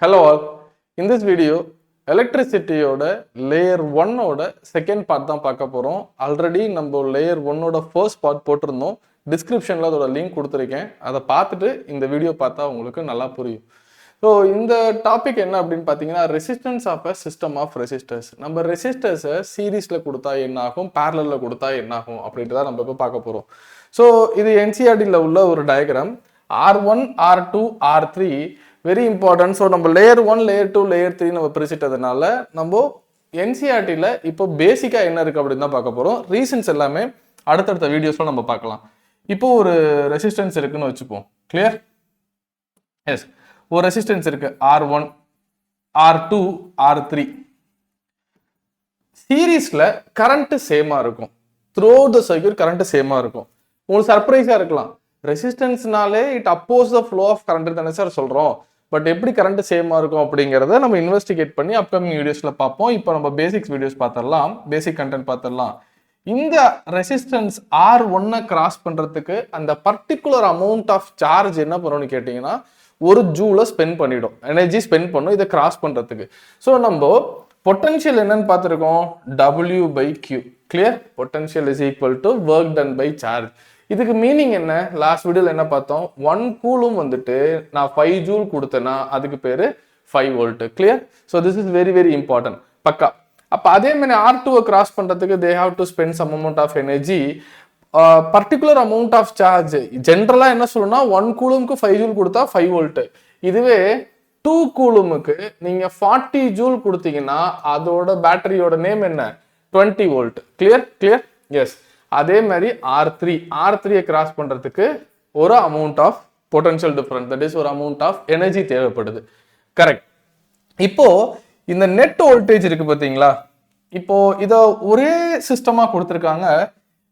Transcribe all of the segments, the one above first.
Hello all. In this video, electricity oda layer 1 oda second part தான் பார்க்க போறோம். Already நம்ம layer 1 ஓட first part போட்டிருந்தோம். டிஸ்கிரிப்ஷன்ல அதோட லிங்க் கொடுத்துருக்கேன். அதை பார்த்துட்டு இந்த வீடியோ பார்த்தா உங்களுக்கு நல்லா புரியும். ஸோ இந்த டாபிக் என்ன அப்படின்னு பார்த்தீங்கன்னா resistance of a system of resistors. நம்ம ரெசிஸ்டர்ஸை சீரீஸில் கொடுத்தா என்ன ஆகும், பேரலில் கொடுத்தா என்ன ஆகும் அப்படின்ட்டு தான் நம்ம இப்போ பார்க்க போகிறோம். ஸோ இது என்சிஆர்டியில் உள்ள ஒரு diagram. R1, R2, R3 very important. So நம்ம லேயர் 1, லேயர் 2, லேயர் 3 நம்ம பிரிச்சுட்டதுனால நம்ம என்சிஆர்டியில் இப்போ பேசிக்காக என்ன இருக்குது அப்படின்னு தான் பார்க்க போகிறோம். ரீசன்ஸ் எல்லாமே அடுத்தடுத்த வீடியோஸில் நம்ம பார்க்கலாம். இப்போ ஒரு ரெசிஸ்டன்ஸ் இருக்குன்னு வச்சுப்போம். கிளியர்? எஸ், ஒரு ரெசிஸ்டன்ஸ் இருக்கு R1, R2, R3. சீரீஸ்ல கரண்ட் சேமா இருக்கும். த்ரூ த சர்க்யூட் கரண்ட் சேமா இருக்கும். உங்களுக்கு சர்ப்ரைஸா இருக்கலாம், ரெசிஸ்டன்ஸ்னாலே it opposes the flow of current தானே சார் சொல்றோம், பட் எப்படி கரண்ட் சேமா இருக்கும் அப்படிங்கிறத நம்ம இன்வெஸ்டிகேட் பண்ணி அப்கமிங் வீடியோஸ்ல பார்ப்போம். இப்போ நம்ம பேசிக்ஸ் வீடியோஸ் பார்த்துடலாம், பேசிக் கண்டென்ட் பார்த்துடலாம். இந்த ரெசிஸ்டன்ஸ் R1 கிராஸ் பண்றதுக்கு அந்த பர்டிகுலர் அமௌண்ட் ஆஃப் சார்ஜ் என்ன பண்ணணும்னு கேட்டீங்கன்னா ஒரு ஜூல ஸ்பெண்ட் பண்ணிடும், எனர்ஜி ஸ்பெண்ட் பண்ணும் இதை கிராஸ் பண்றதுக்கு. ஸோ நம்ம பொட்டன்ஷியல் என்னன்னு பார்த்துருக்கோம், W/Q. Clear? Potential is equal to work done by charge. இதுக்கு மீனிங் என்ன? லாஸ்ட் வீடியோல என்ன பார்த்தோம், 1 கூலும் வந்துட்டு நான் 5 ஜூல் கொடுத்தேன்னா அதுக்கு பேரு 5 volt. Clear? So this is very very important. பக்கா. அப்ப அதே மாதிரி R2 கிராஸ் பண்றதுக்கு they have to spend some amount of energy, particular amount of charge. ஜென்ரலா என்ன சொல்லணும்னா 1 கூலுமுக்கு 5 ஜூல் கொடுத்தா 5 வோல்ட். இதுவே 2 கூலுமுக்கு நீங்க 40 ஜூல் கொடுத்தீங்கன்னா அதோட பேட்டரியோட நேம் என்ன, 20 வோல்ட். கிளியர்? கிளியர்? எஸ். அதே மாதிரி R3 கிராஸ் பண்றதுக்கு ஒரு amount of potential difference, that is ஒரு அமௌண்ட் ஆஃப் எனர்ஜி தேவைப்படுது. கரெக்ட். இப்போ இந்த நெட் வோல்டேஜ் இருக்கு பாத்தீங்களா, இப்போ இத ஒரே சிஸ்டமா கொடுத்திருக்காங்க,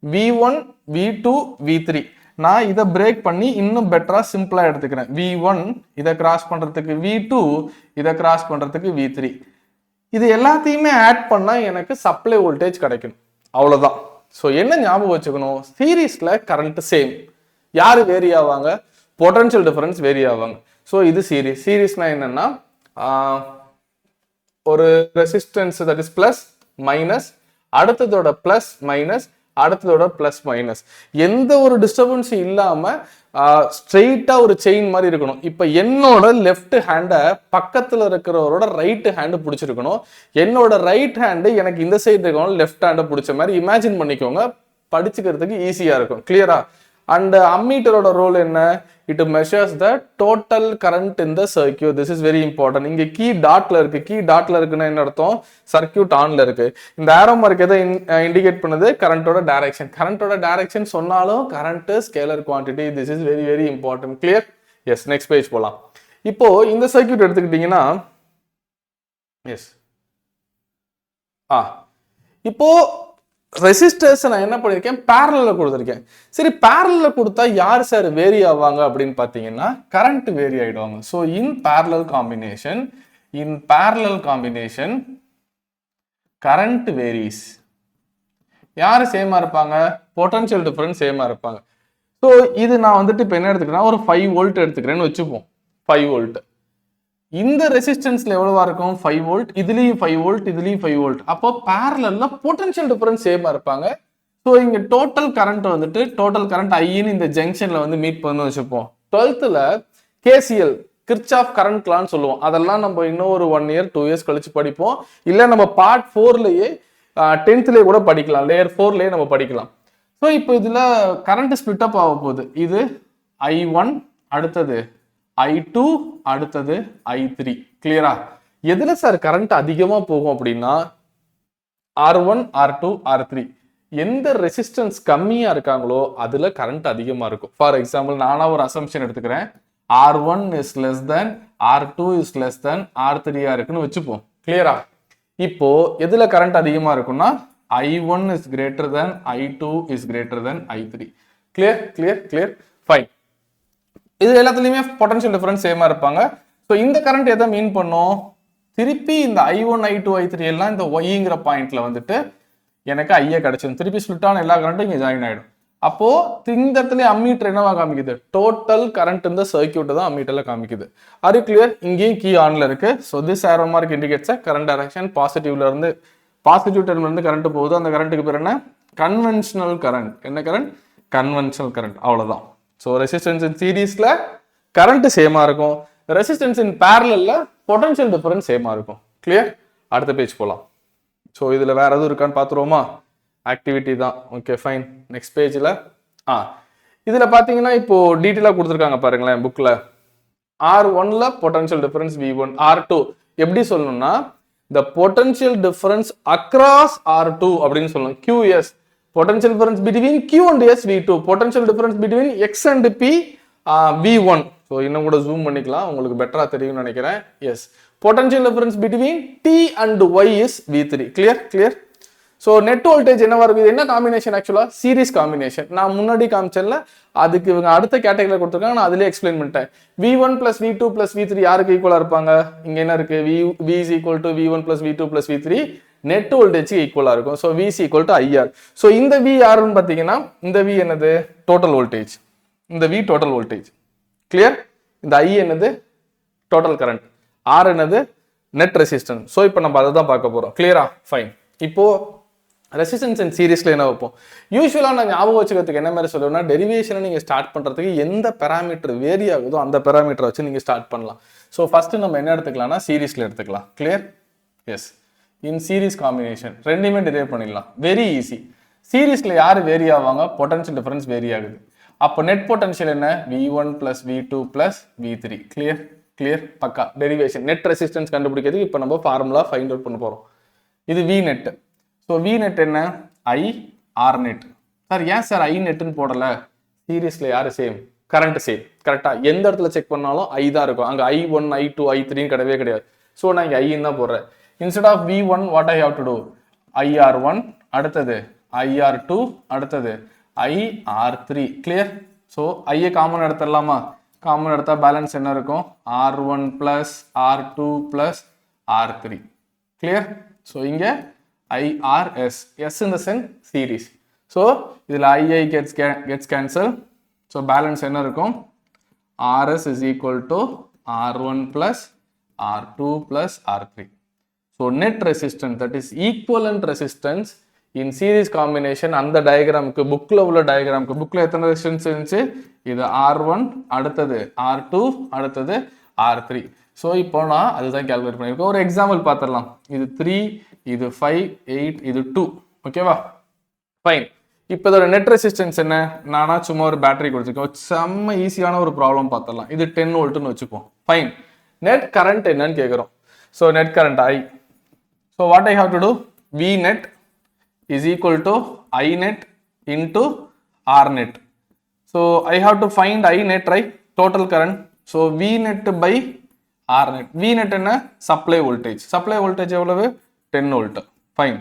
V1, V2, V3. நான் இதை பிரேக் பண்ணி இன்னும் பெட்டரா சிம்பிளா எடுத்துக்கிறேன். V1 இதை கிராஸ் பண்றதுக்கு V2, இதை கிராஸ் பண்றதுக்கு V3. இது எல்லாத்தையுமே ஆட் பண்ணா எனக்கு சப்ளை வோல்டேஜ் கிடைக்கும். அவ்வளவுதான். ஸோ என்ன ஞாபகம் வச்சுக்கணும், சீரீஸ்ல கரண்ட் சேம். யாரு வேரி ஆவாங்க, பொட்டன்ஷியல் டிஃபரன்ஸ் வேரி ஆவாங்க. ஸோ இது சீரீஸ்னா என்னன்னா ஒரு resistance that is plus minus, அடுத்ததோட பிளஸ் மைனஸ், அடுத்ததோட பிளஸ் மைனஸ், எந்த ஒரு டிஸ்டர்பன்ஸும் இல்லாம ஸ்ட்ரெயிட்டா ஒரு செயின் மாதிரி இருக்கணும். இப்ப என்னோட லெஃப்ட் ஹேண்டை பக்கத்துல இருக்கிறவரோட ரைட் ஹேண்டு பிடிச்சிருக்கணும், என்னோட ரைட் ஹேண்டு எனக்கு இந்த சைடு இருக்கணும் லெஃப்ட் ஹேண்டை பிடிச்ச மாதிரி இமேஜின் பண்ணிக்கோங்க, படிச்சுக்கிறதுக்கு ஈஸியா இருக்கும். கிளியரா? அண்ட் அம்மீட்டரோட ரோல் என்ன, it measures the total current in the circuit. This is very important. இங்க கீ டாட்ல இருக்கு, கீ டாட்ல இருக்குன்னா என்ன அர்த்தம், சர்க்யூட் ஆன்ல இருக்கு. இந்த ஆரோ மார்க் எதை இண்டிகேட் பண்ணுது, கரண்டோட டைரக்ஷன். கரண்டோட டைரக்ஷன் சொன்னாலும் current scalar quantity. This is very very important. Clear? Yes. Next page போலாம். இப்போ இந்த சர்க்யூட் எடுத்துக்கிட்டீங்கன்னா எஸ், இப்போ ரெசிஸ்டர்ஸ் நான் என்ன பண்ணிருக்கேன், பேரலல்ல கொடுத்துருக்கேன். சரி, பேரலல்ல கொடுத்தா யார் சார் வேரி ஆவாங்க அப்படின்னு பாத்தீங்கன்னா கரண்ட் வேரி ஆயிடுவாங்க. So in parallel combination current varies. யாரு சேமா இருப்பாங்க, பொட்டன்ஷியல் டிஃபரன்ஸ் சேமா இருப்பாங்க. ஸோ இது நான் வந்துட்டு இப்போ என்ன எடுத்துக்கிறேன், ஒரு 5 வோல்ட் எடுத்துக்கிறேன்னு வச்சுப்போம். 5 வோல்ட் இந்த ரெசிஸ்டன்ஸ்ல எவ்வளவா இருக்கும், 5 வோல்ட், இதுலயும் 5 வோல்ட், இதுலயும் 5 வோல்ட். அப்போ பேரலல்ல பொட்டன்ஷியல் டிஃபரன்ஸ் சேமா இருப்பாங்க. ஸோ இங்க டோட்டல் கரண்ட் வந்துட்டு டோட்டல் கரண்ட் ஐன்னு இந்த ஜங்ஷன்ல வந்து மீட் பண்ணு வச்சுப்போம். 12th KCL கிர்ச்சாஃப் கரண்ட் லான்னு சொல்லுவோம். அதெல்லாம் நம்ம இன்னும் ஒரு 1 year 2 years கழிச்சு படிப்போம். இல்ல நம்ம பார்ட் 4லயே 10thலயே கூட படிக்கலாம், லேயர் 4லயே நம்ம படிக்கலாம். ஸோ இப்போ இதுல கரண்ட் ஸ்பிளிட் அப் ஆக போகுது. இது I1, அடுத்தது I2, அடுத்தது I3. கிளியரா? எதுல சார் கரண்ட் அதிகமா போகும் அப்படின்னா R1, R2, R3. எந்த ரெசிஸ்டன்ஸ் கம்மியா இருக்காங்களோ அதுல கரண்ட் அதிகமா இருக்கும். ஃபார் எக்ஸாம்பிள் நானா ஒரு அசம்ஷன் எடுத்துக்கிறேன், R1 is less than R2 is less than R3 இருக்குன்னு வச்சுப்போம். கிளியரா? இப்போ எதுல கரண்ட் அதிகமா இருக்கும்னா I1 is greater than I2 is greater than I3. Clear? Clear? Clear? Fine. இது எல்லாத்துலயுமே பொட்டன்ஷியல் டிஃபரன்ஸ் சேமா இருப்பாங்க. ஸோ இந்த கரண்ட் எதை மீன் பண்ணும், திருப்பி இந்த I1, I2, I3 எல்லாம் இந்த ஒய்ங்கிற பாயிண்ட்ல வந்துட்டு எனக்கு ஐயா கிடைச்சிடும். திருப்பி ஸ்பிளிட் ஆன எல்லா கரண்ட்டும் இங்க ஜாயின் ஆயிடும். அப்போ இந்த இடத்துல அம்மீட்டர் என்னவா காமிக்குது, டோட்டல் கரண்ட் இந்த சர்க்யூட் தான் அம்மீட்டர்ல காமிக்குது. அது கிளியர். இங்கேயும் கீ ஆன்ல இருக்கு. So this arrow mark indicates current direction. பாசிட்டிவ்ல இருந்து பாசிட்டிவ் டெர்மினல் இருந்து கரண்ட் போகுது. அந்த கரண்ட்டுக்கு பேர் என்ன, கன்வென்ஷனல் கரண்ட். என்ன கரண்ட், கன்வென்ஷனல் கரண்ட். அவ்வளவுதான். ஸோ ரெசிஸ்டன்ஸ் இன் சீரீஸ்ல கரண்ட் சேமா இருக்கும், ரெசிஸ்டன்ஸ் இன் பேரலல்ல பொட்டன்ஷியல் டிஃபரன்ஸ் சேமா இருக்கும். கிளியர். அடுத்த பேஜ் போலாம். ஸோ இதுல வேற எதுவும் இருக்கான்னு பாத்துருவோமா, ஆக்டிவிட்டி தான். Okay fine. நெக்ஸ்ட் பேஜ்ல இதுல பாத்தீங்கன்னா இப்போ டீட்டெயிலா கொடுத்துருக்காங்க பாருங்களேன் புக்ல. R1ல பொட்டன்ஷியல் டிஃபரன்ஸ் V1, R2 எப்படி சொல்லணும்னா the potential difference across R2 அப்படின்னு சொல்லணும். QS potential difference between Q and S V2, potential difference between X and P V1. So இன்னும் கூட ஜூம் பண்ணிக்கலாம், உங்களுக்கு பெட்டரா தெரியும்னு நினைக்கிறேன். Yes, potential difference between T and Y is V3. Clear clear. So net voltage என்னவா இருக்குது, என்ன காம்பினேஷன், ஆக்சுவலா சீரிஸ் காம்பினேஷன். நான் முன்னாடி காமிச்சேன்ல, அதுக்கு இவங்க அடுத்த கேட்டகரியில் கொடுத்துருக்காங்க, நான் அதிலே எக்ஸ்பிளைன் பண்ணிட்டேன். V1 plus V2 plus V3 யாருக்கு ஈக்குவலா இருப்பாங்க, இங்க என்ன இருக்கு, V is equal to V1 plus V2 plus V3 net voltage ஈக்குவலா இருக்கும். So V is equal to IR. So இந்த V யாருன்னு பார்த்தீங்கன்னா, இந்த V என்னது, டோட்டல் வோல்டேஜ். இந்த V டோட்டல் வோல்டேஜ். கிளியர். இந்த I என்னது, டோட்டல் கரண்ட். R என்னது, நெட் ரெசிஸ்டன்ஸ். ஸோ இப்போ நம்ம அதை தான் பார்க்க போறோம். கிளியரா, ஃபைன். இப்போ ரெசிஸ்டன்ஸ் அண்ட் சீரிஸ்ல என்ன வைப்போம், யூஸ்வலாக நான் ஞாபகம் வச்சுக்கிறதுக்கு என்ன மாதிரி சொல்லுவேன்னா, டெரிவேஷனை நீங்க ஸ்டார்ட் பண்றதுக்கு எந்த பேராமீட்டர் வேரி ஆகுதோ அந்த பேராமீட்டரை வச்சு நீங்க ஸ்டார்ட் பண்ணலாம். ஸோ ஃபர்ஸ்ட் நம்ம என்ன எடுத்துக்கலாம்னா சீரிஸ்ல எடுத்துக்கலாம். Clear. Yes, in series combination ரெண்டுமே டிரைவ் பண்ணிடலாம், வெரி ஈஸி. சீரிஸ்ல யார் வேரி ஆவாங்க, பொட்டன்ஷியல் டிஃபரன்ஸ் வேரி ஆகுது. அப்போ நெட் பொட்டன்ஷியல் என்ன, V1 plus V2 plus V3. Clear clear, பக்கா. டெரிவேஷன் நெட் ரெசிஸ்டன்ஸ் கண்டுபிடிக்கிறதுக்கு இப்போ நம்ம ஃபார்முலா ஃபைண்ட் அவுட் பண்ண போறோம். இது V net. So V net என்ன, I R நெட். சார் ஏன் சார் I நெட்னு போடல, சீரிஸ்ல யாரு சேம், கரண்ட் சேம். கரெக்டா, எந்த இடத்துல செக் பண்ணாலும் I தான் இருக்கும், அங்க I1 I2 I3 கிடையவே கிடையாது. ஸோ நான் இங்க I தான் போடுறேன். Instead of V1 what I have to do, IR1, அடுத்தது IR2, அடுத்தது IR3. கிளியர். ஸோ ஐயை காமன் எடுத்துடலாமா, காமன் எடுத்தா பேலன்ஸ் என்ன இருக்கும், R1 plus R2 plus R3. Clear. So இங்க IRS, S in the sense series. So இதில் II gets cancel. So balance என்ன இருக்கும், RS is equal to R1 plus R2 plus R3. So net resistance, that is equivalent resistance in series combination. அந்த டயக்ராமுக்கு புக்ல உள்ள டயக்ராமுக்கு, புக்ல எத்தனை resistance இருந்துச்சு, இது R1, அடுத்தது R2, அடுத்தது R3. ஸோ இப்போ நான் அதுதான் கால்குலேட் பண்ணியிருக்கேன். ஒரு எக்ஸாம்பிள் பார்த்துடலாம். இது 3, இது 5, 8, இது 2. ஓகேவா, ஃபைன். இப்போ இதோட நெட் ரெசிஸ்டன்ஸ் என்ன, நானா சும்மா ஒரு பேட்டரி கொடுத்துருக்கோம், செம்ம ஈஸியான ஒரு ப்ராப்ளம் பார்த்துடலாம். இது 10 வோல்ட்னு வச்சுப்போம். ஃபைன். நெட் கரண்ட் என்னன்னு கேட்குறோம். So net current I. So what I have to do, V net is equal to I net into R net. So I have to find I net, right, total current. So V net by R net. V net என்ன, supply voltage. Supply voltage எவ்வளவு, 10 volt. Fine.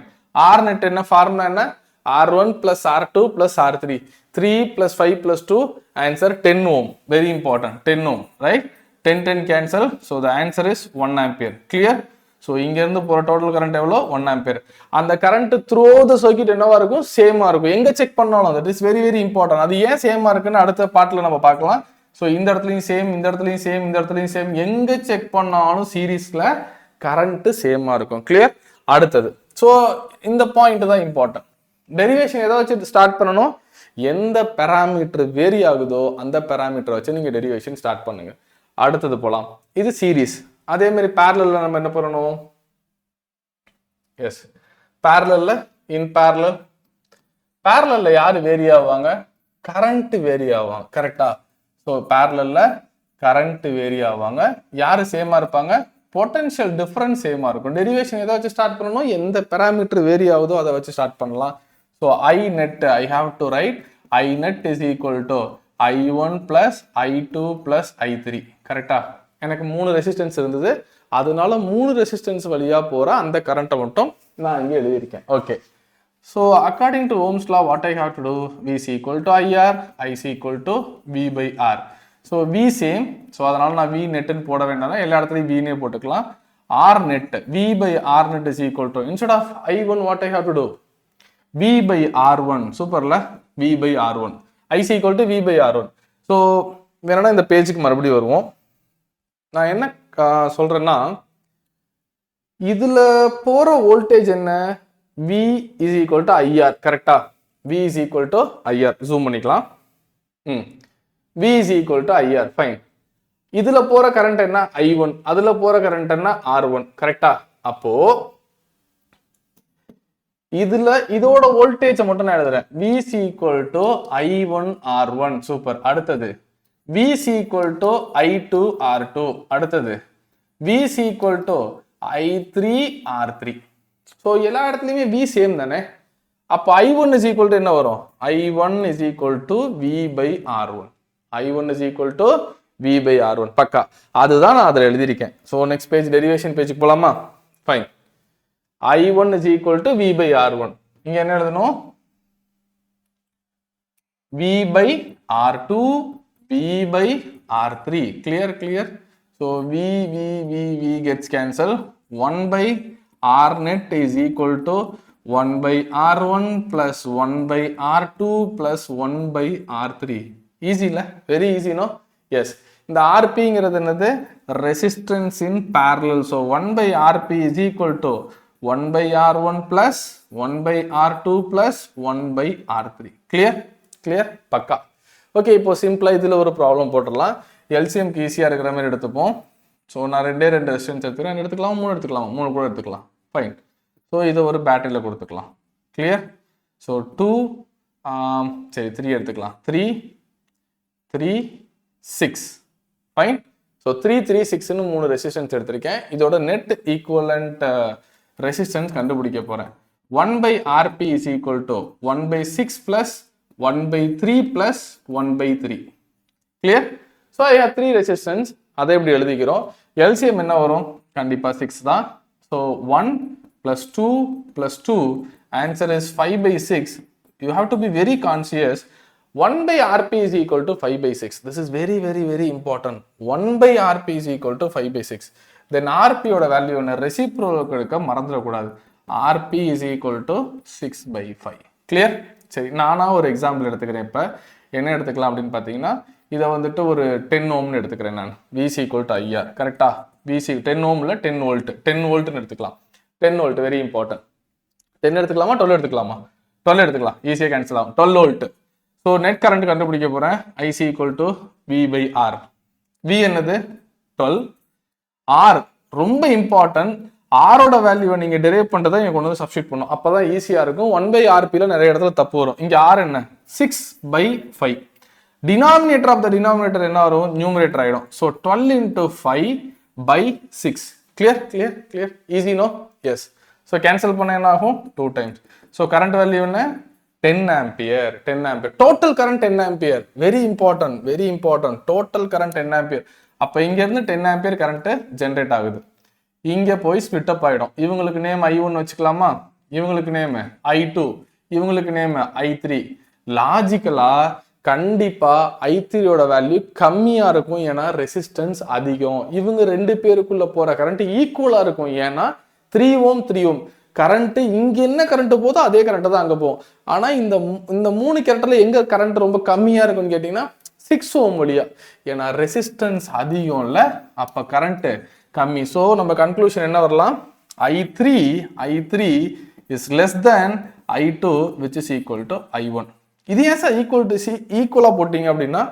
R net என்ன, formula என்ன, R1 plus R2 plus R3. 3 plus 5 plus 2, answer 10 ohm. Very important, 10 ohm, right? 10 cancel. So the answer is 1 ampere. Clear? So இங்கேருந்து போகிற total current எவ்வளோ, 1 ampere. அந்த current through the circuit என்னவா இருக்கும், சேமாக இருக்கும். எங்கே செக் பண்ணாலும் that is very very important. அது ஏன் சேமாக இருக்குன்னு அடுத்த பார்ட்டில் நம்ம பார்க்கலாம். ஸோ இந்த இடத்துலையும் சேம், இந்த இடத்துலையும் சேம், இந்த இடத்துலையும் சேம், எங்கே செக் பண்ணாலும் சீரீஸில் கரண்ட் சேமாக இருக்கும். கிளியர். அடுத்தது, ஸோ இந்த பாயிண்ட் தான் இம்பார்ட்டன்ட். டெரிவேஷன் எதை வச்சு ஸ்டார்ட் பண்ணணும், எந்த பேராமீட்டர் வேரி ஆகுதோ அந்த பேராமீட்டரை வச்சு நீங்கள் டெரிவேஷன் ஸ்டார்ட் பண்ணுங்க. அடுத்தது போகலாம். இது சீரீஸ். அதே மாதிரி பேரலல்ல நம்ம என்ன பண்ணணும், எஸ் பேரலல்ல, இன் பேரலல். பேரலல்ல யாரு வேரி ஆவாங்க, கரண்ட் வேரி ஆவாங்க. கரெக்டா. ஸோ பேரலல்ல கரண்ட் வேரி ஆவாங்க. யாரு சேமா இருப்பாங்க, பொட்டன்ஷியல் டிஃபரன்ஸ் சேமா இருக்கும். டெரிவேஷன் எதை வச்சு ஸ்டார்ட் பண்ணணும், எந்த பேராமீட்டர் வேரி ஆகுதோ அதை வச்சு ஸ்டார்ட் பண்ணலாம். So I net, I have to write I net is equal to I1 plus I2 plus I3. கரெக்டா. எனக்கு 3 ரெசிஸ்டன்ஸ் இருந்தது, அதனால 3 ரெசிஸ்டன்ஸ் வழியா போற அந்த கரண்ட்டை மட்டும் நான் இங்கே எழுதியிருக்கேன். Okay. So according to Ohm's law what I have to do, V is equal to IR, I is equal to V by R. So V same. So அதனால நான் V நெட்னு போட வேண்டாம், எல்லா இடத்துலையும் V நே போட்டுக்கலாம். R net, V by R net is equal to, instead of I1 what I have to do, V by R1. சூப்பர்ல. V by R1. IC equal to V by R1. So வேணும்னா இந்த பேஜுக்கு மறுபடியும் வருவோம். நான் என்ன சொல்றேன்னா, இதுல போற வோல்டேஜ் என்ன? V is equal to IR. கரெக்டா? V is equal to IR. Zoom பண்ணிக்கலாம். V is equal to IR. Fine. இதுல போற கரண்ட் என்ன? I1. அதுல போற கரண்ட் என்ன? R1. கரெக்டா? அப்போ இதுல இதோட வோல்டேஜ் மட்டும் நான் எழுதுறேன். V is equal to I1 R1. Super. அடுத்தது V is equal to I2 R2. அடுத்தது V is equal to I3 R3. So எல்லா இடத்துலையுமே V சேம் தானே. அப்போ I1 is equal to என்ன வரும்? I1 is equal to V by R1. I1 is equal to V by R1. பக்கா. அதுதான் நான் அதில் எழுதியிருக்கேன். ஸோ நெக்ஸ்ட் பேஜ் டெரிவேஷன் பேஜுக்கு போலாமா? Fine. I1 is equal to V by R1. இங்க என்ன எழுதணும்? V by R2, V by R3. Clear? So V gets cancelled. 1 by R net is equal to 1 by R1 plus 1 by R2 plus 1 by R3. Easy la? Very easy, no? Yes. இந்த RP ங்கிறது என்னது? Resistance in parallel. So 1 by RP is equal to 1 by R1 plus 1 by R2 plus 1 by R3. Clear? பக்கா. Okay, இப்போ சிம்பிளா இதுல ஒரு problem போட்டுடலாம். எல்சிஎம்க்கு ஈஸியா இருக்கிற மாதிரி எடுத்துப்போம். ஸோ நான் ரெண்டு ரெசிஸ்டன்ஸ் எடுத்துக்கிறேன். எடுத்துக்கலாம், 3 எடுத்துக்கலாம், 3 கூட எடுத்துக்கலாம். ஃபைன். ஸோ இதை ஒரு பேட்டரியில் கொடுத்துக்கலாம். கிளியர்? ஸோ 2 சரி 3 எடுத்துக்கலாம். 3 6. ஃபைன். ஸோ 3 3 6ன்னு 3 ரெசிஸ்டன்ஸ் எடுத்திருக்கேன். இதோட நெட் ஈக்குவலண்ட் ரெசிஸ்டன்ஸ் கண்டுபிடிக்க போறேன். 1 by RP is equal to 1 by 6 plus 1 by 3 plus 1 by 3. Clear? So I have 3 resistance. அதை எப்படி எழுதிக்கிறோம்? LCM என்ன வரும்? கண்டிப்பா 6 தான். So 1 plus 2 plus 2. Answer is 5 by 6. You have to be very conscious. 1 by RP is equal to 5 by 6. This is very important. 1 by RP is equal to 5 by 6. Then RP ஓட value என்ன? Reciprocal எடுக்க மறந்துடக்கூடாது. RP is equal to 6 by 5. Clear? சரி, நானா ஒரு example எடுத்துக்கிறேன். இப்போ என்ன எடுத்துக்கலாம் அப்படின்னு பார்த்தீங்கன்னா, இதை வந்துட்டு ஒரு 10 ஓம்னு எடுத்துக்கிறேன் நான். VC equal to IR. கரெக்டா? VC 10 ஓம்ல 10 volt. 10 வோல்ட்னு எடுத்துக்கலாம். 10 வோல்ட் வெரி இம்பார்ட்டன்ட். 10 எடுத்துக்கலாமா 12 எடுத்துக்கலாமா? 12 எடுத்துக்கலாம். ஈஸியாக கேன்சல் ஆகும். 12 வோல்ட். ஸோ நெட் கரண்ட் கண்டுபிடிக்க போகிறேன். IC equal to V by R. V என்னது? 12. R ரொம்ப இம்பார்ட்டன்ட். ஆரோட வேல்யூவை நீங்க டெரைவ் பண்றதை இங்க கொண்டு வந்து சப்ஸ்டிட் பண்ணும். அப்பதான் ஈஸியா இருக்கும். 1 by RPல நிறைய இடத்துல தப்பு வரும். இங்க R என்ன? 6 by 5. Denominator of the denominator என்ன வரும்? நியூமரேட்டர் ஆயிடும். So 12 into 5 by 6. Clear? Easy no? Yes. So cancel பண்ண என்ன ஆகும்? 2 times. ஸோ கரண்ட் வேல்யூ என்ன? 10 ampere. Total current 10 ampere. Very important. Total current 10 ampere. அப்ப இங்க இருந்து 10 ஆம்பியர் கரண்ட் ஜெனரேட் ஆகுது. இங்க போய் ஸ்பிளிட் அப் ஆயிடும். இவங்களுக்கு நேம் I1 வச்சுக்கலாமா? இவங்களுக்கு நேம் I2, இவங்களுக்கு நேம் I3. லாஜிக்கலா கண்டிப்பா I3யோட வேல்யூ கம்மியா இருக்கும். ஏன்னா ரெசிஸ்டன்ஸ் அதிகம். இவங்க ரெண்டு பேருக்குள்ள போற கரண்ட் ஈக்குவலா இருக்கும். ஏன்னா 3 ஓம் கரண்ட் இங்க என்ன கரண்ட் போதோ அதே கரண்ட் தான் அங்க போகும். ஆனா இந்த 3 கேரக்டர்ல எங்க கரண்ட் ரொம்ப கம்மியா இருக்கும்னு கேட்டீங்கன்னா 6 ஓம் வழியா. ஏன்னா ரெசிஸ்டன்ஸ் அதிகம் இல்ல, அப்ப கரண்ட் கம்மி. ஸோ நம்ம கன்க்ளூஷன் என்ன வரலாம்? I3 is less than I2 which is equal to I1. இது ஏன் சார் ஈக்குவலா போட்டீங்க அப்படின்னா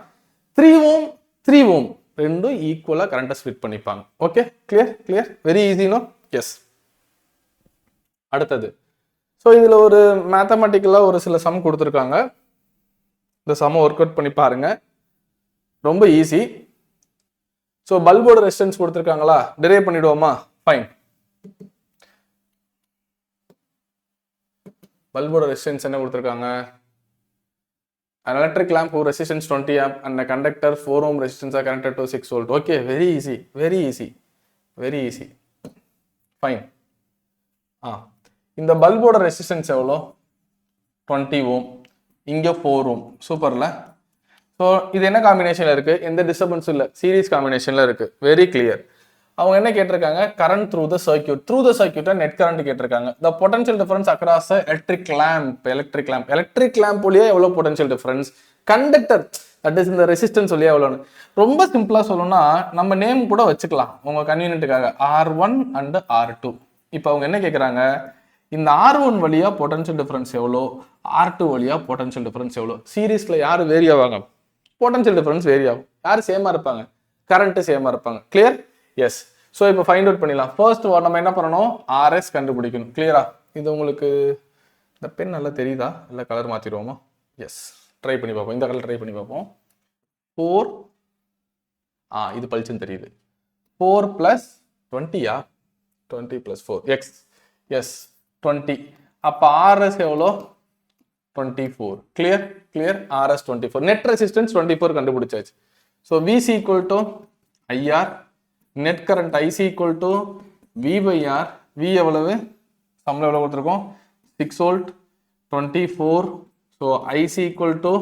3 ஓம் ரெண்டும் ஈக்குவலா கரண்ட்டை ஸ்ப்ளிட் பண்ணிப்பாங்க. Okay, clear? Very easy no? Yes. அடுத்தது, ஸோ இதுல ஒரு மேத்தமெட்டிக்கலா ஒரு சில சம் கொடுத்துருக்காங்க. இந்த சம் ஒர்க் அவுட் பண்ணி பாருங்க. ரொம்ப ஈஸி. ஸோ பல்போட ரெசிஸ்டன்ஸ் கொடுத்துருக்காங்களா? டெரைவ் பண்ணிடுவோமா? ஃபைன். பல்போட ரெசிஸ்டன்ஸ் என்ன கொடுத்துருக்காங்க? An electric lamp whose resistance 20 amp and a conductor 4 ohm resistance are connected to 6 volt. Okay, very easy. Fine. இந்த பல்போட ரெசிஸ்டன்ஸ் எவ்வளோ? 20 ohm. இங்க 4 ohm. சூப்பர்ல. ஸோ இது என்ன காம்பினேஷன்ல இருக்கு? எந்த டிஸ்டர்பன்ஸும் இல்லை, சீரீஸ் காம்பினேஷன்ல இருக்கு. Very clear. அவங்க என்ன கேட்டிருக்காங்க, current through the circuit net current கேட்டிருக்காங்க. The potential difference across electric lamp வழியா எவ்வளவு potential difference, conductor that is இந்த ரெசிஸ்டன்ஸ் வழியா எவ்வளோன்னு. ரொம்ப சிம்பிளா சொல்லணும்னா நம்ம நேம் கூட வச்சுக்கலாம் உங்க கன்வீனியன்ட்டுக்காக, R1 அண்ட் R2. இப்போ அவங்க என்ன கேட்குறாங்க, இந்த R1 வழியா பொட்டன்ஷியல் டிஃபரன்ஸ் எவ்வளோ, R2 வழியா பொட்டன்ஷியல் டிஃபரன்ஸ் எவ்வளோ. சீரீஸ்ல யார் வேரி ஆவாங்க, பொட்டன்ஷியல் டிஃபரன்ஸ் வேரி ஆகும். யார் சேமா இருப்பாங்க, கரண்ட் சேமா இருப்பாங்க. கிளியர்? எஸ். ஸோ இப்போ ஃபைண்ட் அவுட் பண்ணிடலாம். ஃபர்ஸ்ட் நம்ம என்ன பண்ணணும், RS கண்டுபிடிக்கணும். கிளியரா? இது உங்களுக்கு இந்த பென் நல்லா தெரியுதா, இல்லை கலர் மாற்றிடுவோமா? எஸ், ட்ரை பண்ணி பார்ப்போம். இந்த கலர் ட்ரை பண்ணி பார்ப்போம். 4 இது பளிச்சுன்னு தெரியுது. 4 + 20 20 + 4 எக்ஸ். எஸ் 20. அப்போ RS எவ்வளோ, 24. கிளியர்? RS 24. நெட் ரெசிஸ்டன்ஸ் 24 கண்டுபிடிச்சாச்சு. So VC = IR, net current IC = V/R. V எவ்வளவு, சம்மில் எவ்வளோ கொடுத்துருக்கோம், 6 volt 24. ஸோ IC =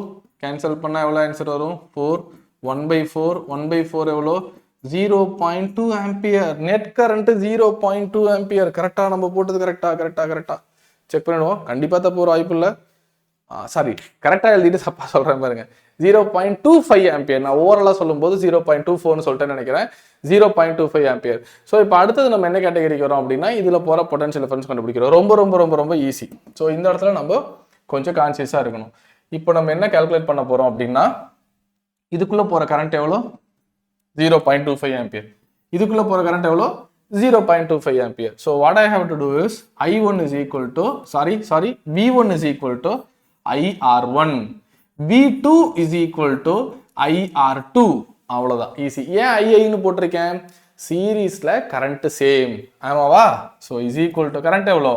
கேன்சல் பண்ணால் எவ்வளோ ஆன்சர் வரும், 4. 1/4 எவ்வளோ, 0.2 ஆம்பியர். Net current 0.2 ampere. கரெக்டா நம்ம போட்டது, கரெக்டா செக் பண்ணிடுவோம். கண்டிப்பா தப்பு ஒரு வாய்ப்பு இல்லை. சாரி, கரெக்டா எழுதிட்டு தப்பா சொல்றேன் பாருங்க. 0.25 ஆம்பியர். நான் ஓவராலா சொல்லும்போது 0.24 சொல்லிட்டேன்னு நினைக்கிறேன். 0.25 ஆம்பியர். ஸோ இப்போ அடுத்தது நம்ம என்ன கேட்டகரிக்கு வரோம் அப்படின்னா, இதுல போற பொட்டன்ஷியல் டிஃபரன்ஸ் கண்டுபிடிக்கிறோம். ரொம்ப ஈஸி. ஸோ இந்த இடத்துல நம்ம கொஞ்சம் கான்சியஸா இருக்கணும். இப்போ நம்ம என்ன கால்குலேட் பண்ண போறோம் அப்படின்னா, இதுக்குள்ள போற கரண்ட் எவ்வளோ, 0.25 ஆம்பியர். இதுக்குள்ள போற கரண்ட் எவ்வளோ, 0.25 ampere. So what I have to do is I1 is equal to V1 is equal to IR1, V2 is equal to IR2. அவ்வளவுதான், ஈஸி. ஏன் ஐன்னு போட்டிருக்கேன், சீரீஸ்ல கரண்ட் சேம். ஆமாவா? So is equal to current எவ்வளோ,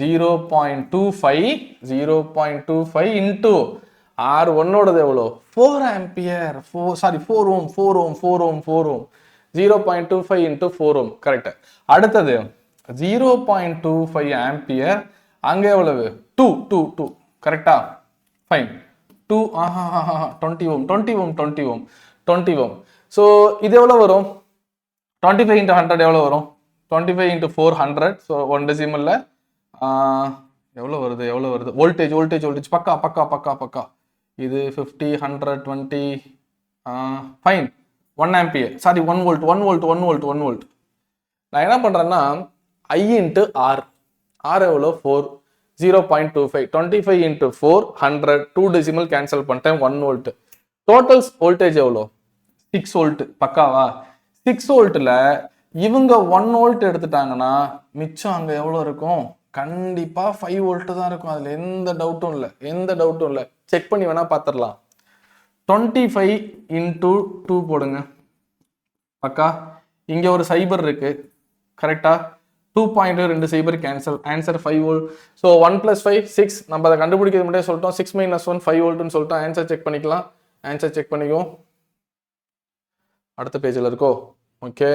0.25 into R1ஓடது எவ்வளோ, 4 ampere. 4 ஓம். 0.25 into 4 ஓம். Correct. அடுத்தது 0.25 ampere. அங்கே எவ்வளவு, 2. கரெக்டா? ஃபைன். 20 ஓம். ஸோ இது எவ்வளோ வரும், 25 × 100 எவ்வளோ வரும், 25 × 4 100. ஸோ 1 டெசிமல்ல எவ்வளோ வருது, வோல்டேஜ் பக்கா. இது 50, 100, 20. ஃபைன். 1 ampere, sorry 1 volt. நான் என்ன பண்றேன்னா I × R எவ்வளோ, 4. 0.25, 25 × 4 100. 2 டெசிமல் கேன்சல் பண்ணிட்டேன். 1 வோல்ட். டோட்டல் வோல்டேஜ் எவ்வளோ, 6 வோல்ட். பக்காவா? 6 வோல்ட்ல இவங்க 1 வோல்ட் எடுத்துட்டாங்கன்னா மிச்சம் அங்க எவ்வளோ இருக்கும், கண்டிப்பா 5 வோல்ட் தான் இருக்கும். அதுல எந்த டவுட்டும் இல்லை. செக் பண்ணி வேணா பார்த்துடலாம். 25 × 2 போடுங்க. பக்கா. இங்க ஒரு சைபர் இருக்கு. கரெக்டா? 2.2 சைபர் கேன்சல். Answer 5 volt. ஸோ 1 + 5 6. நம்ம அதை கண்டுபிடிக்கிறது மட்டும் சொல்லிட்டோம். 6 - 1 5 வோல்ட்னு சொல்லிட்டோம். ஆன்சர் செக் பண்ணிக்கலாம். அடுத்த பேஜில் இருக்கோ. Okay.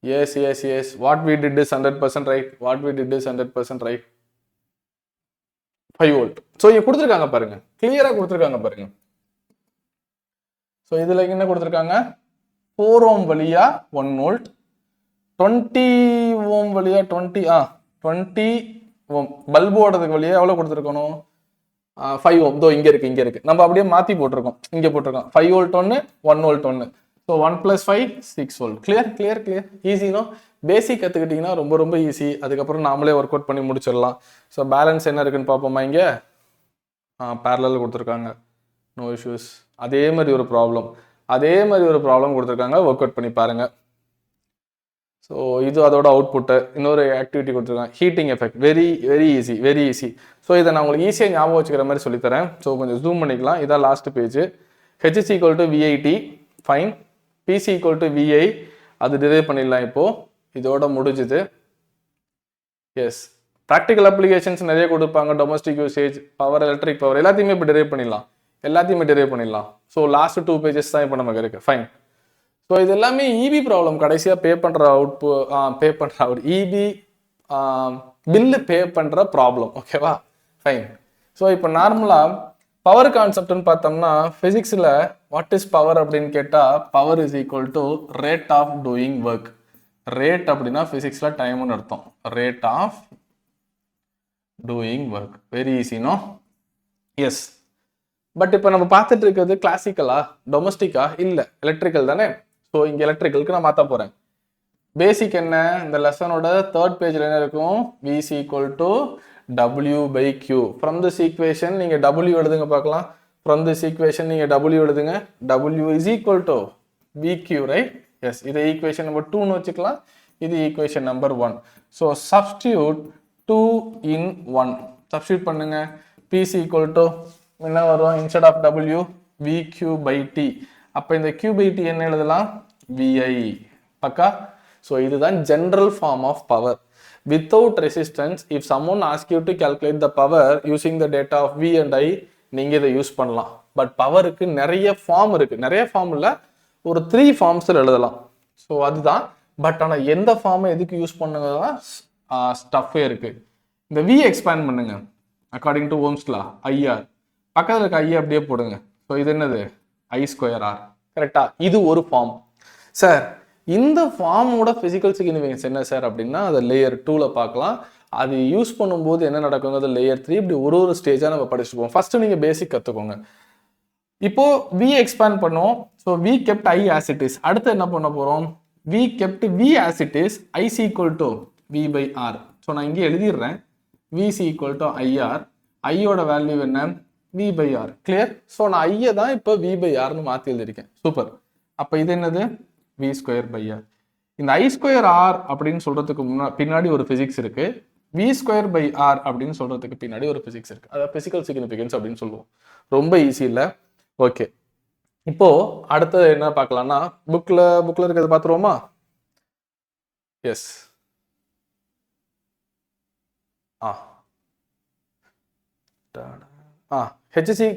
Yes. What we did is 100% right. 5 volt. So இங்க கொடுத்துருக்காங்க பாருங்க, கிளியரா கொடுத்துருக்காங்க பாருங்க. ஸோ இதுல என்ன கொடுத்துருக்காங்க, 4 ஓம் வழியா 1 வோல்ட், 20 ஓம் வழியா 20 ஓம் பல்போடதுக்கு வழியா எவ்வளவு கொடுத்துருக்கணும், 5 ஓம். இதோ இங்க இருக்கு. நம்ம அப்படியே மாத்தி போட்டிருக்கோம். 5 volt 1 volt 1. So 1 + 5 6 volt. Clear. Easy no. Basic கற்றுக்கிட்டிங்கன்னா ரொம்ப ஈஸி. அதுக்கப்புறம் நாமளே ஒர்க் அவுட் பண்ணி முடிச்சிடலாம். ஸோ பேலன்ஸ் என்ன இருக்குன்னு பார்ப்போமா. இங்கே பேரலல் கொடுத்துருக்காங்க, நோ இஷ்யூஸ். அதே மாதிரி ஒரு ப்ராப்ளம் கொடுத்துருக்காங்க, ஒர்க் அவுட் பண்ணி பாருங்க. ஸோ இது அதோட அவுட்புட்டு. இன்னொரு ஆக்டிவிட்டி கொடுத்துருக்காங்க, heating effect. Very easy. So இதை நான் உங்களுக்கு ஈஸியாக ஞாபகம் வச்சுக்கிற மாதிரி சொல்லித்தரேன். ஸோ கொஞ்சம் ஜூம் பண்ணிக்கலாம். இதான் last page. H is equal to VIT. Fine. PC = VI. அது டிரைவ் பண்ணிடலாம். இப்போ இதோட முடிஞ்சுது. எஸ், ப்ராக்டிக்கல் அப்ளிகேஷன்ஸ் நிறைய கொடுப்பாங்க. Domestic usage, power, electric power எல்லாத்தையுமே இப்போ டிரைவ் பண்ணிடலாம். ஸோ லாஸ்ட் 2 பேஜஸ் தான் இப்போ நமக்கு இருக்கு. ஃபைன். ஸோ இது எல்லாமே இபி ப்ராப்ளம். கடைசியாக பே பண்ணுற இபி பில்லு பே பண்ணுற ப்ராப்ளம். ஓகேவா? ஃபைன். ஸோ இப்போ நார்மலாக பவர் கான்செப்ட்னு பார்த்தோம்னா ஃபிசிக்ஸில் வாட் இஸ் பவர் அப்படின்னு கேட்டால் power is equal to rate of doing work. Rate அப்படின்னா ஃபிசிக்ஸில் டைம்னு அர்த்தம். Rate of doing work. Very easy no? Yes. But இப்போ நம்ம பார்த்துட்டு இருக்கிறது கிளாசிக்கலா டொமஸ்டிக்கா? இல்லை, எலக்ட்ரிக்கல் தானே. ஸோ இங்கே எலக்ட்ரிக்கலுக்கு நான் மாற்ற போகிறேன். பேசிக் என்ன? இந்த லெசனோட 3rd பேஜில் என்ன இருக்கும்? V is equal to W by Q. From this equation நீங்கள் W எழுதுங்க பார்க்கலாம். From this equation நீங்கள் W எழுதுங்க. W is equal to VQ, right? Yes, இது equation number 2 வச்சுக்கலாம். இது equation number 1. So substitute 2 in 1. Substitute பண்ணுங்க. P is equal to என்ன வரும்? Instead of W, VQ by T. அப்போ இந்த Q by T என்ன எழுதலாம்? VI. பக்கா? So இதுதான் general form of power. Without resistance, if someone asks you to calculate the power using the data of V and I, நீங்க இதை use பண்ணலாம். But பவருக்கு நிறைய ஃபார்ம் இருக்கு. நிறைய ஃபார்ம் இல்லை, ஒரு 3 ஃபார்ம்ஸில் எழுதலாம். ஸோ அதுதான். பட் ஆனால் எந்த ஃபார்மை எதுக்கு யூஸ் பண்ணுங்கதான் ஸ்டஃபே இருக்கு. இந்த V எக்ஸ்பேண்ட் பண்ணுங்க according to Ohm's law. IR பக்கத்தில் இருக்க ஐ அப்படியே போடுங்க. ஸோ இது என்னது? I²R. கரெக்டா? இது ஒரு ஃபார்ம். சார் இந்த ஃபார்மோட ஃபிசிக்கல் சிக்னிஃபிகன்ஸ் என்ன சார் அப்படின்னா அதை லேயர் 2ல பார்க்கலாம். அது யூஸ் பண்ணும்போது என்ன நடக்குங்கிறது லேயர் 3. இப்படி ஒரு ஸ்டேஜாக நம்ம படிச்சுப்போம். ஃபர்ஸ்ட் நீங்கள் பேசிக் கற்றுக்கோங்க. இப்போ V எக்ஸ்பேண்ட் பண்ணுவோம். So V kept I as it is. அடுத்து என்ன பண்ண போகிறோம்? V kept V as it is. I is equal to V by R. So நான் இங்கே எழுதிடுறேன். V is equal to IR. ஐயோட வேல்யூ என்ன? V by R. Clear? So நான் ஐயை தான் இப்போ V by Rன்னு மாற்றி எழுதியிருக்கேன். சூப்பர். அப்போ இது என்னது? V²/R. இந்த I²R அப்படின்னு சொல்றதுக்கு பின்னாடி ஒரு பிசிக்ஸ் இருக்கு. V²/R அப்படின்னு சொல்றதுக்கு பின்னாடி ஒரு பிசிக்ஸ் இருக்கு. அதாவது பிசிக்கல் சிக்னிஃபிகன்ஸ் அப்படின்னு சொல்லுவோம். ரொம்ப ஈஸி இல்லை. ஓகே, இப்போ அடுத்தது என்ன பார்க்கலாம்னா புக்ல இருக்கிறத பார்த்துருவோமா? S.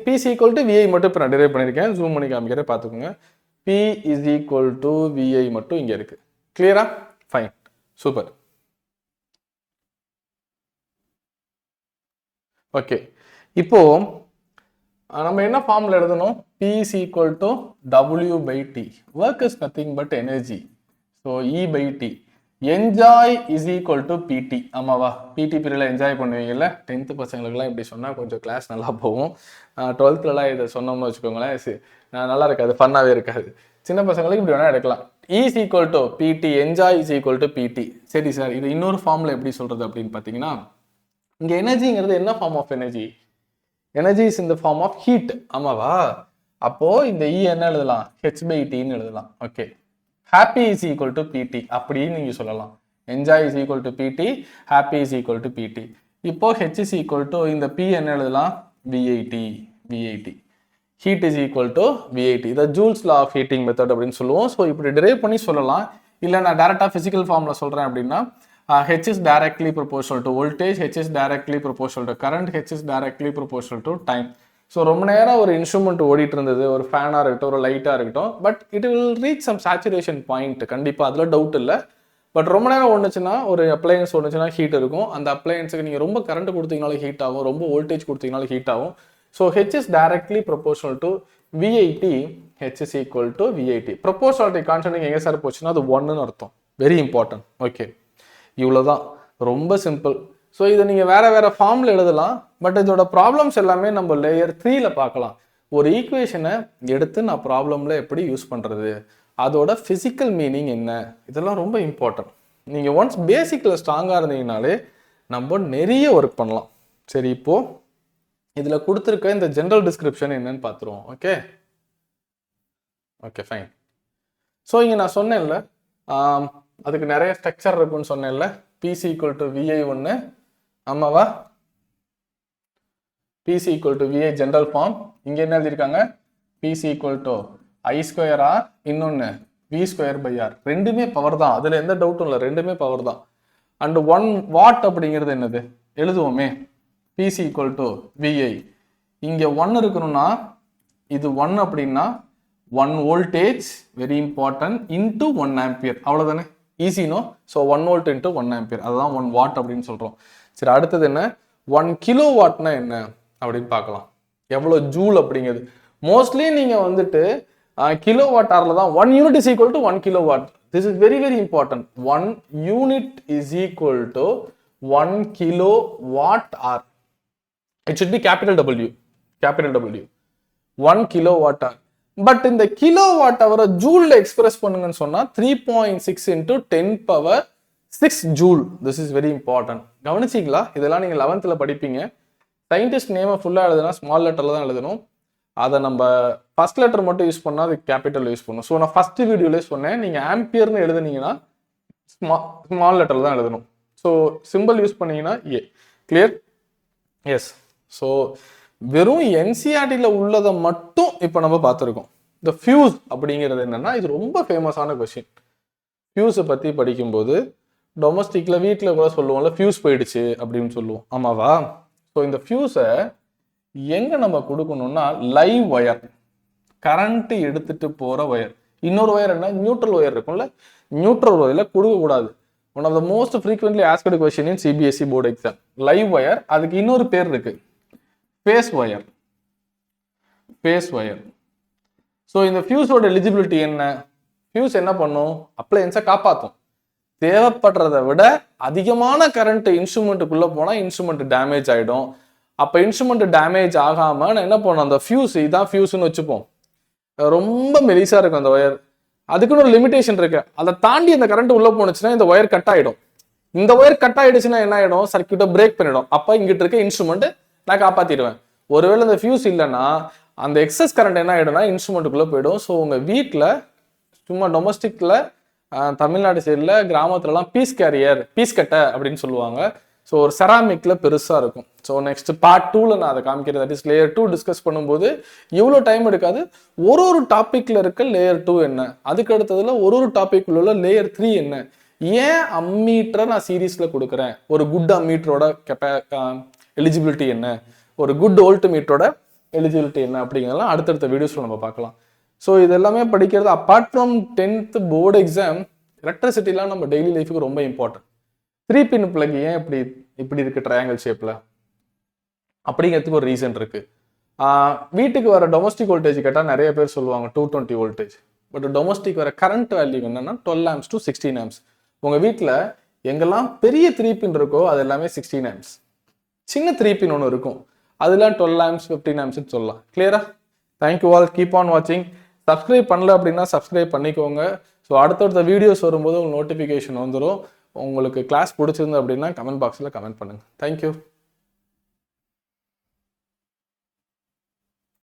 PC equal to VI மட்டும் இப்போ நான் டிரைவ் பண்ணியிருக்கேன். ஜூம் பண்ணி காமிக்கிறேன், பார்த்துக்கோங்க. P is equal to VI மட்டும் இங்க இருக்கு. கிளியரா? Fine, super. ஓகே, இப்போ நம்ம என்ன ஃபார்ம்ல எழுதணும்? P is equal to W by T. Work is nothing but energy. So E by T. Enjoy is equal to PT. ஆமாவா? PT பீரியட்ல என்ஜாய் பண்ணுவீங்கல்ல? 10th பசங்களுக்குலாம் இப்படி சொன்னா கொஞ்சம் கிளாஸ் நல்லா போகும். 12thலாம் இதை சொன்னோம்னு வச்சுக்கோங்களேன், நல்லா இருக்காது, ஃபன்னாகவே இருக்காது. சின்ன பசங்களுக்கு இப்படி வேணா எடுக்கலாம். E is equal to PT. Enjoy is equal to PT. சரி சார், இது இன்னொரு ஃபார்ம்ல எப்படி சொல்றது அப்படின்னு பார்த்தீங்கன்னா, இங்க எனர்ஜிங்கிறது என்ன form of energy? Energy is in the form of heat. ஆமாவா? அப்போ இந்த E என்ன எழுதலாம்? H/Tன்னு எழுதலாம். Okay, happy is equal to PT அப்படின்னு நீங்க சொல்லலாம். Enjoy is equal to PT, happy is equal to PT. இப்போ H இஸ் ஈக்குவல் டு இந்த P என்ன எழுதலாம்? VIT. Heat is equal to VIT. இதை Joule's law of heating method அப்படின்னு சொல்லுவோம். ஸோ இப்படி டிரைவ் பண்ணி சொல்லலாம். இல்லை நான் டேரெக்டாக ஃபிசிக்கல் ஃபார்ம்ல சொல்றேன் அப்படின்னா, H is directly proportional to voltage, H is directly proportional to current, H is directly proportional to time. So ரொம்ப நேரம் ஒரு இன்ஸ்ட்ருமெண்ட் ஓடிட்டு இருந்தது, ஒரு ஃபேனாக இருக்கட்டும், ஒரு லைட்டாக இருக்கட்டும், but it will reach some saturation point. கண்டிப்பாக அதில் டவுட் இல்லை. பட் ரொம்ப நேரம் ஒன்றுச்சுன்னா, ஒரு அப்ளையன்ஸ் ஒன்றுச்சுன்னா ஹீட் இருக்கும். அந்த அப்ளையன்ஸுக்கு நீங்கள் ரொம்ப கரண்ட் கொடுத்தீங்கனாலும் ஹீட் ஆகும், ரொம்ப வோல்டேஜ் கொடுத்தீங்கனாலும் ஹீட் ஆகும். So H is directly proportional to VIT, H is equal to VIT. Proportionality constant எங்கே சார் போச்சுன்னா அது 1ன்னு அர்த்தம். Very important. ஓகே, இவ்வளோதான், ரொம்ப சிம்பிள். ஸோ இதை நீங்கள் வேற ஃபார்மில் எழுதலாம். பட் இதோட ப்ராப்ளம்ஸ் எல்லாமே நம்ம லேயர் 3ல பார்க்கலாம். ஒரு ஈக்குவேஷனை எடுத்து நான் ப்ராப்ளம்ல எப்படி யூஸ் பண்ணுறது, அதோட ஃபிசிக்கல் மீனிங் என்ன, இதெல்லாம் ரொம்ப இம்பார்ட்டன்ட். நீங்கள் ஒன்ஸ் பேசிக்கில் ஸ்ட்ராங்காக இருந்தீங்கனாலே நம்ம நிறைய ஒர்க் பண்ணலாம். சரி, இப்போது இதில் கொடுத்துருக்க இந்த ஜென்ரல் டிஸ்கிரிப்ஷன் என்னன்னு பார்த்துருவோம். Okay fine. ஸோ இங்கே நான் சொன்னேன்ல, அதுக்கு நிறைய ஸ்ட்ரக்சர் இருக்குன்னு சொன்னேன்ல. PC equal to VI ஒன்று, ஆமாவா? PC equal to VI general form. இங்கே என்ன எழுதியிருக்காங்க? PC equal to I²R, இன்னொன்று V²/R. ரெண்டுமே பவர் தான், அதில் எந்த டவுட்டும் இல்லை, ரெண்டுமே பவர் தான். அண்ட் 1 வாட் அப்படிங்கிறது என்னது? எழுதுவோமே, PC equal to VI. இங்கே 1 இருக்கணும்னா இது 1 அப்படின்னா 1 voltage, very important, into 1 ampere. அவ்வளோதானே? ஈஸினோ? ஸோ 1 வோல்ட் இன்டூ 1 ஆம்பியர், அதுதான் 1 வாட் அப்படின்னு சொல்கிறோம். சரி, அடுத்தது என்ன? 1 கிலோ வாட்னா என்ன அப்படின்னு பார்க்கலாம். எவ்வளோ ஜூல் அப்படிங்கிறது. மோஸ்ட்லி நீங்கள் வந்துட்டு கிலோ வாட் ஹவரில் தான் 1 unit is equal to 1 kilo watt. This is very very important. 1 unit is equal to 1 kilo watt hour. It should be capital W, capital W, 1 kilo watt hour. But இந்த kilo watt ஹவரை ஜூல்ல express பண்ணுங்கன்னு சொன்னா 3.6 into 10⁻6 joule. This is very important. கவனிச்சிங்களா? இதெல்லாம் நீங்க 11th படிப்பீங்க. Scientist நேமை ஃபுல்லா எழுதுனா ஸ்மால் லெட்டர்ல தான் எழுதணும். அதை நம்ம ஃபர்ஸ்ட் லெட்டர் மட்டும் யூஸ் பண்ணா அது கேபிட்டல் யூஸ் பண்ணும். ஸோ நான் ஃபர்ஸ்ட் வீடியோலேயே சொன்னேன், நீங்க ஆம்பியர்னு எழுதுனீங்கன்னா ஸ்மால் லெட்டர் தான் எழுதணும். ஸோ சிம்பிள் யூஸ் பண்ணீங்கன்னா ஏ. கிளியர்? எஸ். ஸோ வெறும் என்சிஆர்டியில் உள்ளதை மட்டும் இப்போ நம்ம பார்த்துருக்கோம். இந்த ஃபியூஸ் அப்படிங்கிறது என்னன்னா, இது ரொம்ப ஃபேமஸான கொஸ்டின். ஃபியூஸை பற்றி படிக்கும்போது டொமஸ்டிக்கில் வீட்டில் கூட சொல்லுவோம்ல, ஃபியூஸ் போயிடுச்சு அப்படின்னு சொல்லுவோம். ஆமாவா? ஸோ இந்த ஃபியூஸை எங்கே நம்ம கொடுக்கணும்னா லைவ் ஒயர், கரண்ட் எடுத்துட்டு போகிற ஒயர். இன்னொரு ஒயர் என்ன, நியூட்ரல் ஒயர் இருக்கும்ல, நியூட்ரல் ஒயரில் கொடுக்கக்கூடாது. One of the most frequently asked question in CBSE board exam. Live wire, அதுக்கு இன்னொரு பேர் இருக்கு, phase wire. Phase wire. So இந்த ஃபியூஸோட எலிஜிபிலிட்டி என்ன? ஃபியூஸ் என்ன பண்ணும்? அப்ளையன்ஸை காப்பாற்றும். தேவைப்படுறதை விட அதிகமான கரண்ட் இன்ஸ்ட்ருமெண்ட்டுக்குள்ள போனால் இன்ஸ்ட்ருமெண்ட் டேமேஜ் ஆகிடும். அப்போ இன்ஸ்ட்ருமெண்ட் டேமேஜ் ஆகாமல் நான் என்ன பண்ணணும், அந்த ஃபியூஸ், இதான் ஃபியூஸ்ன்னு வச்சுப்போம், ரொம்ப மெலிசா இருக்கும் அந்த ஒயர். அதுக்குன்னு ஒரு லிமிடேஷன் இருக்கு. அதை தாண்டி அந்த கரண்ட் உள்ள போனுச்சுன்னா இந்த ஒயர் கட் ஆகிடும். இந்த ஒயர் கட் ஆயிடுச்சுன்னா என்ன ஆகிடும், சர்க்கியூட்டை பிரேக் பண்ணிடும். அப்போ இங்கிட்ட இருக்க இன்ஸ்ட்ருமெண்ட் நான் காப்பாற்றிடுவேன். ஒருவேளை இந்த ஃபியூஸ் இல்லைன்னா அந்த எக்ஸஸ் கரண்ட் என்ன ஆகிடும்னா இன்ஸ்ட்ருமெண்ட்டுக்குள்ளே போயிடும். ஸோ உங்கள் வீட்டில் சும்மா டொமஸ்டிக்கில் தமிழ்நாடு சைடில் கிராமத்துலலாம் பீஸ் கேரியர், பீஸ் கட்டை அப்படின்னு சொல்லுவாங்க. ஸோ ஒரு செராமிக்ல பெருசாக இருக்கும். ஸோ நெக்ஸ்ட் பார்ட் 2ல நான் அதை காமிக்கிறது. தட் இஸ் லேயர் 2 டிஸ்கஸ் பண்ணும்போது இவ்வளோ டைம் எடுக்காது. ஒரு டாபிக்ல இருக்க லேயர் 2 என்ன, அதுக்கு அடுத்ததுல ஒரு டாபிக் உள்ள லேயர் 3 என்ன, ஏன் அம்மீட்டரை நான் சீரீஸ்ல கொடுக்குறேன், ஒரு குட் அம்மீட்டரோட எலிஜிபிலிட்டி என்ன, ஒரு குட் வோல்ட் மீட்டரோட எலிஜிபிலிட்டி என்ன அப்படிங்கிறதெல்லாம் அடுத்தடுத்த வீடியோஸ்ல நம்ம பார்க்கலாம். ஸோ இது எல்லாமே படிக்கிறது apart from 10th board exam, எலக்ட்ரிசிட்டிலாம் நம்ம டெய்லி லைஃபுக்கு ரொம்ப இம்பார்ட்டன்ட். 3 பின் பிளக் ஏன் இப்படி இருக்கு ட்ரையாங்கிள் ஷேப்ல அப்படிங்கிறதுக்கு ஒரு ரீசன் இருக்கு. வீட்டுக்கு வர டொமஸ்டிக் வோல்டேஜ் கேட்டால் நிறைய பேர் சொல்லுவாங்க 220 வோல்டேஜ். பட் டொமஸ்டிக் வர கரண்ட் வேல்யூ என்னன்னா 12 amps to 16 amps. உங்க வீட்டில் எங்கெல்லாம் பெரிய 3 பின் இருக்கோ அது எல்லாமே 16 amps. சின்ன 3 பின் ஒன்று இருக்கும், அதெல்லாம் 12 amps 15 amps சொல்லலாம். கிளியரா? தேங்க்யூ ஆல், கீப் ஆன் வாட்சிங். சப்ஸ்கிரைப் பண்ணல அப்படின்னா சப்ஸ்கிரைப் பண்ணிக்கோங்க. ஸோ அடுத்தடுத்த வீடியோஸ் வரும்போது உங்களுக்கு நோட்டிஃபிகேஷன் வந்துடும். உங்களுக்கு கிளாஸ் பிடிச்சிருந்து அப்படின்னா கமெண்ட் பாக்ஸில் கமெண்ட் பண்ணுங்கள். தேங்க்யூ.